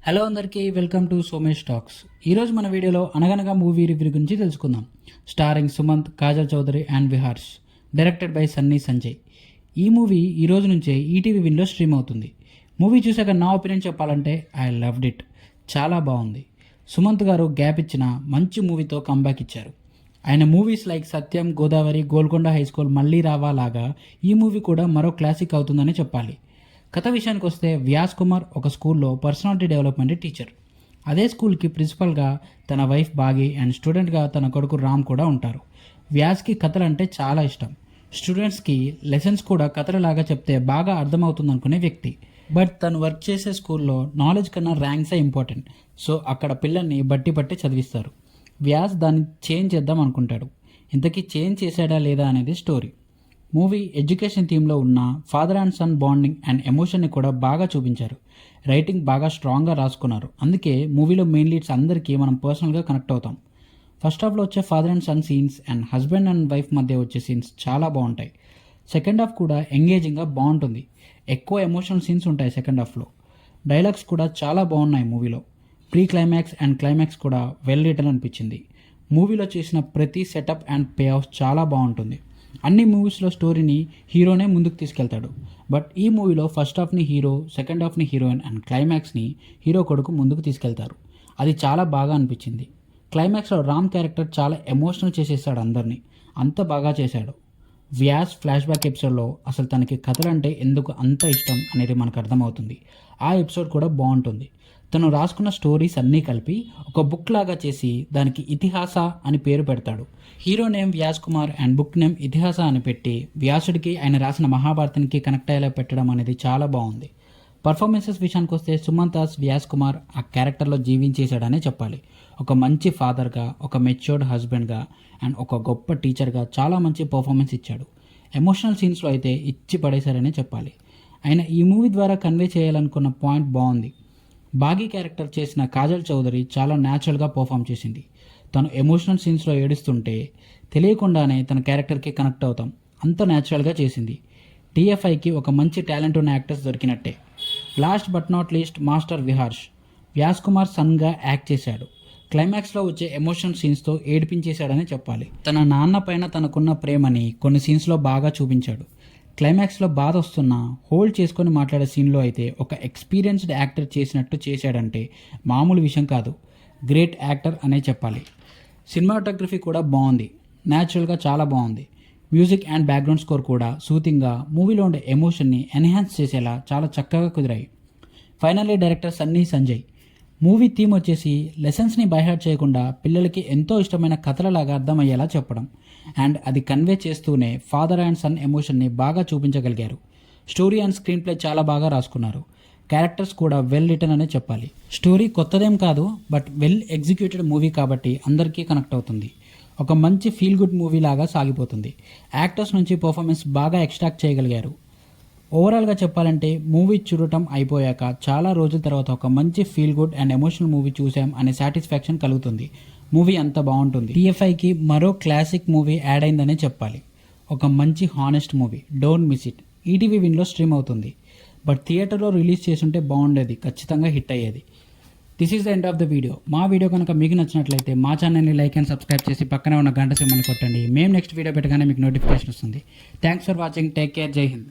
Hello అందరికీ welcome to Somesh talks. ఈరోజు మన వీడియోలో అనగనగా మూవీ రివ్యూ గురించి తెలుసుకుందాం. Starring Sumanth, Kajal Chowdary and Viharsh, directed by Sunny Sanjay. ఈ మూవీ ఈ రోజు నుంచే ఈటీవీ విన్లో స్ట్రీమ్ అవుతుంది. మూవీ చూసాక నా ఒపీనియన్ చెప్పాలంటే ఐ లవ్డ్ ఇట్. చాలా బాగుంది. సుమంత్ గారు గ్యాప్ ఇచ్చిన మంచి మూవీతో కంబ్యాక్ ఇచ్చారు. ఆయన మూవీస్ లైక్ సత్యం, గోదావరి, గోల్కొండ హై స్కూల్, మళ్ళీ రావా లాగా ఈ మూవీ కూడా మరో క్లాసిక్ అవుతుందని చెప్పాలి. కథ విషయానికి వస్తే వ్యాస్ కుమార్ ఒక స్కూల్లో పర్సనాలిటీ డెవలప్మెంట్ టీచర్. అదే స్కూల్కి ప్రిన్సిపల్గా తన వైఫ్ బాగి అండ్ స్టూడెంట్గా తన కొడుకు రామ్ కూడా ఉంటారు. వ్యాస్కి కథలు అంటే చాలా ఇష్టం. స్టూడెంట్స్కి లెసన్స్ కూడా కథలలాగా చెప్తే బాగా అర్థమవుతుంది అనుకునే వ్యక్తి. బట్ తను వర్క్ చేసే స్కూల్లో నాలెడ్జ్ కన్నా ర్యాంక్సే ఇంపార్టెంట్. సో అక్కడ పిల్లల్ని బట్టి చదివిస్తారు. వ్యాస్ దాన్ని చేంజ్ చేద్దాం అనుకుంటాడు. ఇంతకీ చేంజ్ చేశాడా లేదా అనేది స్టోరీ. మూవీ ఎడ్యుకేషన్ థీమ్లో ఉన్న father and son bonding and ఎమోషన్ని కూడా బాగా చూపించారు. రైటింగ్ బాగా స్ట్రాంగ్గా రాసుకున్నారు. అందుకే మూవీలో మెయిన్ లీడ్స్ అందరికీ మనం పర్సనల్గా కనెక్ట్ అవుతాం. ఫస్ట్ హాఫ్లో వచ్చే father and son scenes and husband and wife మధ్య వచ్చే సీన్స్ చాలా బాగుంటాయి. సెకండ్ హాఫ్ కూడా ఎంగేజింగ్గా బాగుంటుంది. ఎక్కువ ఎమోషనల్ సీన్స్ ఉంటాయి సెకండ్ హాఫ్లో. డైలాగ్స్ కూడా చాలా బాగున్నాయి మూవీలో. ప్రీ క్లైమాక్స్ అండ్ క్లైమాక్స్ కూడా వెల్ రిటన్ అనిపించింది. మూవీలో చేసిన ప్రతి సెటప్ అండ్ పే ఆఫ్ చాలా బాగుంటుంది. అన్ని మూవీస్లో స్టోరీని హీరోనే ముందుకు తీసుకెళ్తాడు. బట్ ఈ మూవీలో ఫస్ట్ హాఫ్ని హీరో, సెకండ్ హాఫ్ని హీరోయిన్ అండ్ క్లైమాక్స్ని హీరో కొడుకు ముందుకు తీసుకెళ్తారు. అది చాలా బాగా అనిపించింది. క్లైమాక్స్లో రామ్ క్యారెక్టర్ చాలా ఎమోషనల్ చేసేసాడు అందరినీ. అంత బాగా చేశాడు. వ్యాస్ ఫ్లాష్ బ్యాక్ ఎపిసోడ్లో అసలు తనకి కథలంటే ఎందుకు అంత ఇష్టం అనేది మనకు అర్థమవుతుంది. ఆ ఎపిసోడ్ కూడా బాగుంటుంది. తను రాసుకున్న స్టోరీస్ అన్నీ కలిపి ఒక బుక్ లాగా చేసి దానికి ఇతిహాస అని పేరు పెడతాడు. Hero name Vyas Kumar and book name Itihasa అని పెట్టి వ్యాసుడికి ఆయన రాసిన మహాభారతానికి కనెక్ట్ అయ్యేలా పెట్టడం అనేది చాలా బాగుంది. పర్ఫార్మెన్సెస్ విషయానికి వస్తే సుమంత్ వ్యాస్ కుమార్ ఆ క్యారెక్టర్లో జీవించేశాడనే చెప్పాలి. ఒక మంచి ఫాదర్గా, ఒక మెచ్యూర్డ్ హస్బెండ్గా అండ్ ఒక గొప్ప టీచర్గా చాలా మంచి పర్ఫార్మెన్స్ ఇచ్చాడు. ఎమోషనల్ సీన్స్లో అయితే ఇచ్చి పడేశారనే చెప్పాలి. ఆయన ఈ మూవీ ద్వారా కన్వే చేయాలనుకున్న పాయింట్ బాగుంది. బాగీ క్యారెక్టర్ చేసిన కాజల్ చౌదరి చాలా న్యాచురల్గా పర్ఫామ్ చేసింది. తను ఎమోషనల్ సీన్స్లో ఏడుస్తుంటే తెలియకుండానే తన క్యారెక్టర్కి కనెక్ట్ అవుతాం. అంత న్యాచురల్గా చేసింది. టీఎఫ్ఐకి ఒక మంచి టాలెంట్ ఉన్న యాక్టర్స్ దొరికినట్టే. Last but not least master Viharsh Vyas Kumar సన్గా యాక్ట్ చేశాడు. క్లైమాక్స్లో వచ్చే ఎమోషనల్ సీన్స్తో ఏడిపించేశాడని చెప్పాలి. తన నాన్న పైన తనకున్న ప్రేమని కొన్ని సీన్స్లో బాగా చూపించాడు. క్లైమాక్స్లో బాధ వస్తున్నా హోల్డ్ చేసుకొని మాట్లాడే సీన్లో అయితే ఒక ఎక్స్పీరియన్స్డ్ యాక్టర్ చేసినట్టు చేశాడంటే మామూలు విషయం కాదు. గ్రేట్ యాక్టర్ అనే చెప్పాలి. సినిమాటోగ్రఫీ కూడా బాగుంది. న్యాచురల్గా చాలా బాగుంది. మ్యూజిక్ అండ్ బ్యాక్గ్రౌండ్ స్కోర్ కూడా సూతింగ్గా మూవీలో ఉండే ఎమోషన్ని ఎన్హాన్స్ చేసేలా చాలా చక్కగా కుదిరాయి. Finally director Sunny Sanjay. Movie theme వచ్చేసి లెసన్స్ని బైహార్ట్ చేయకుండా పిల్లలకి ఎంతో ఇష్టమైన కథలలాగా అర్థమయ్యేలా చెప్పడం అండ్ అది కన్వే చేస్తూనే ఫాదర్ అండ్ సన్ ఎమోషన్ని బాగా చూపించగలిగారు. స్టోరీ అండ్ స్క్రీన్ ప్లే చాలా బాగా రాసుకున్నారు. క్యారెక్టర్స్ కూడా వెల్ రిటన్ అనే చెప్పాలి. స్టోరీ కొత్తదేం కాదు, బట్ వెల్ ఎగ్జిక్యూటెడ్ మూవీ కాబట్టి అందరికీ కనెక్ట్ అవుతుంది. ఒక మంచి ఫీల్ గుడ్ మూవీ లాగా సాగిపోతుంది. యాక్టర్స్ నుంచి పర్ఫార్మెన్స్ బాగా ఎక్స్ట్రాక్ట్ చేయగలిగారు. ఓవరాల్గా చెప్పాలంటే మూవీ చూడటం అయిపోయాక చాలా రోజుల తర్వాత ఒక మంచి feel good and emotional movie చూసాం అనే సాటిస్ఫాక్షన్ కలుగుతుంది. మూవీ అంత బాగుంటుంది. టీఎఫ్ఐకి మరో క్లాసిక్ మూవీ యాడ్ అయిందనే చెప్పాలి. ఒక మంచి honest movie. Don't miss it. ETV విన్లో స్ట్రీమ్ అవుతుంది. బట్ థియేటర్లో రిలీజ్ చేసుంటే బాగుండేది. ఖచ్చితంగా హిట్ అయ్యేది. This is the end of the video. మా వీడియో కనుక మీకు నచ్చినట్లయితే మా ఛానల్ని లైక్ అండ్ సబ్స్క్రైబ్ చేసి పక్కన ఉన్న గంట సింబల్ని కొట్టండి. మేము నెక్స్ట్ వీడియో పెట్టగానే మీకు నోటిఫికేషన్ వస్తుంది. Thanks for watching. Take care. జై హింద్.